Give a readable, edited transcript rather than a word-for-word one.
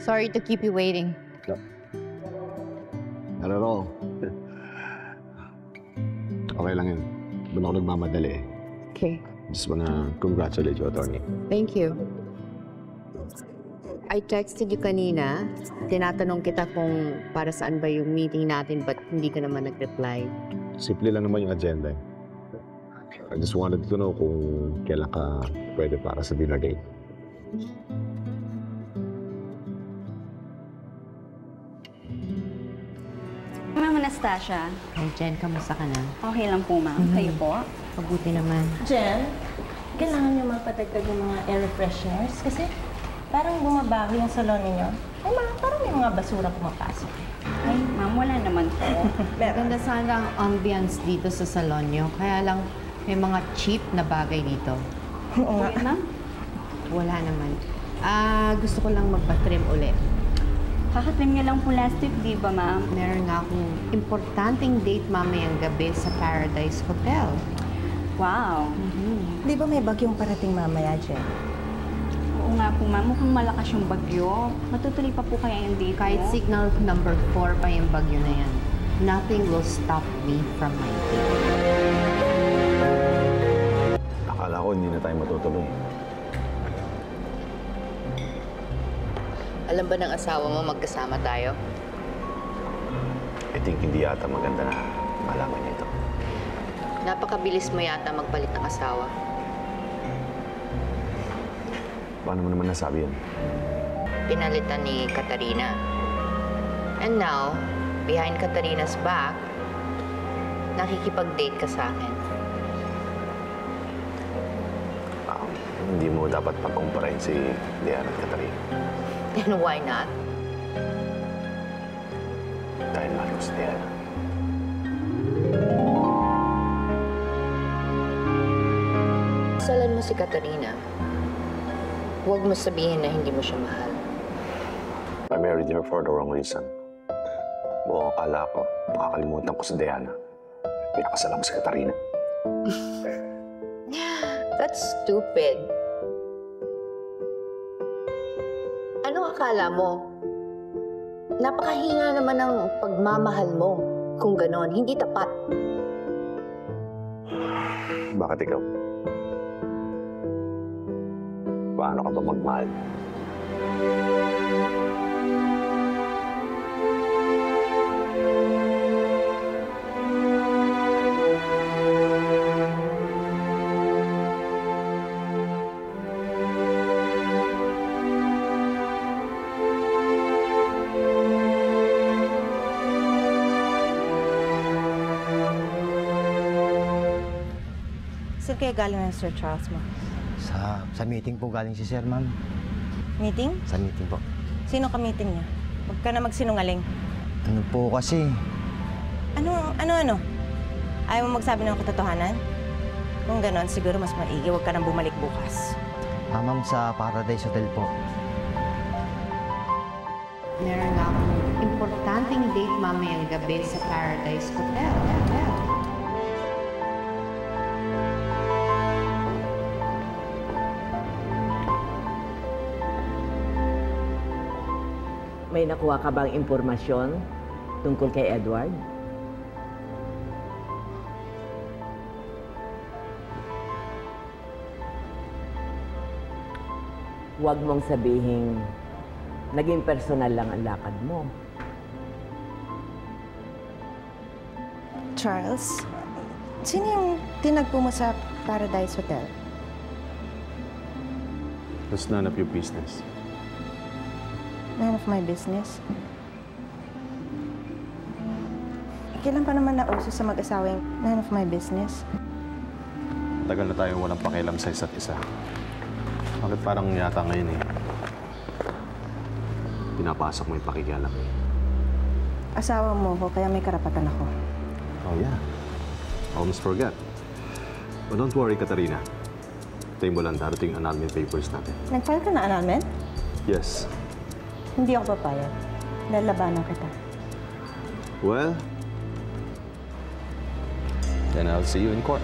Sorry to keep you waiting. No. Not at all. Okay lang yun. Doon ako nagmamadali eh. Okay. Just wanna congratulate you, attorney. Thank you. I texted you kanina. Tinatanong kita kung para saan ba yung meeting natin, but hindi ka naman nag-reply. Simple lang naman yung agenda eh. I just wanted to know kung kailan ka pwede para sa dinner date. Ma'am Anastasia. Hey, Jen, kamusta ka na? Okay lang po, ma'am. Kayo po? Mabuti naman. Jen, kailangan niyo mapadagdag yung mga air refresheners kasi parang bumabago yung salon niyo. Ay, parang may mga basura pumapasok. Ay, ma'am, wala naman po. Maganda sana ang ambience dito sa salon nyo. Kaya lang, may mga cheap na bagay dito. Oo nga. Okay, ma'am? Wala naman. Gusto ko lang magpa-trim ulit. Kakatrim niyo lang po last week, di ba, ma'am? Meron nga akong importanteng date mamayang gabi sa Paradise Hotel. Wow. Di ba may bagyong parating mamaya, Jen? Oo nga po, ma'am. Mukhang malakas yung bagyo. Matutuloy pa po kaya yung date Kahit mo? signal number 4 pa yung bagyo na yan, nothing will stop me from my date. Akala ko hindi na tayo matutuloy. Alam ba ng asawa mo magkasama tayo? I think hindi yata maganda na malaman niya ito. Napakabilis mo yata magpalit ng asawa. Paano mo naman nasabi yun? Pinalitan ni Katarina. And now, behind Katarina's back, nakikipag-date ka sa akin. Hindi mo dapat pagkumparahin si Diana at Katarina. And why not? Dahil mahal ko si Diana. Salan mo si Katarina. Huwag mo sabihin na hindi mo siya mahal. I married her for the wrong reason. Buong akala ko, makakalimutan ko si Diana. Pinakasalan ko si Katarina. That's stupid. Ano akala mo? Napakahinga naman ng pagmamahal mo. Kung ganon, hindi tapat. Bakit ikaw? Paano ka ba magmahal? Saan kayo galing ng Sir Charles mo? Sa meeting po galing si Sir, ma'am. Meeting? Sa meeting po. Sino ka meeting niya? Huwag ka na magsinungaling. Ano po kasi? Ano? Ayaw mo magsabi ng katotohanan? Kung ganon, siguro mas maigi. Huwag ka nang bumalik bukas. Ma'am, sa Paradise Hotel po. Meron nga akong importanteng date mamayang gabi sa Paradise Hotel. May nakuha ka bang impormasyon tungkol kay Edward? Huwag mong sabihin naging personal lang ang lakad mo. Charles, sino yung tinagpo mo sa Paradise Hotel? That's none of your business. None of my business. Kailan pa naman nauso sa mag-asawa yung none of my business? Tagal na tayong walang pakialam sa isa't isa. Bakit parang yata ngayon pinapasok mo yung pakikialam? Asawa mo ko, kaya may karapatan ako. Oh yeah. Almost forgot. But don't worry, Katarina. Tayo mo lang darating annulment papers natin. Nag-file ka na annulment? Yes. Hindi ako papayag. Lalabanan kita. Well, then I'll see you in court.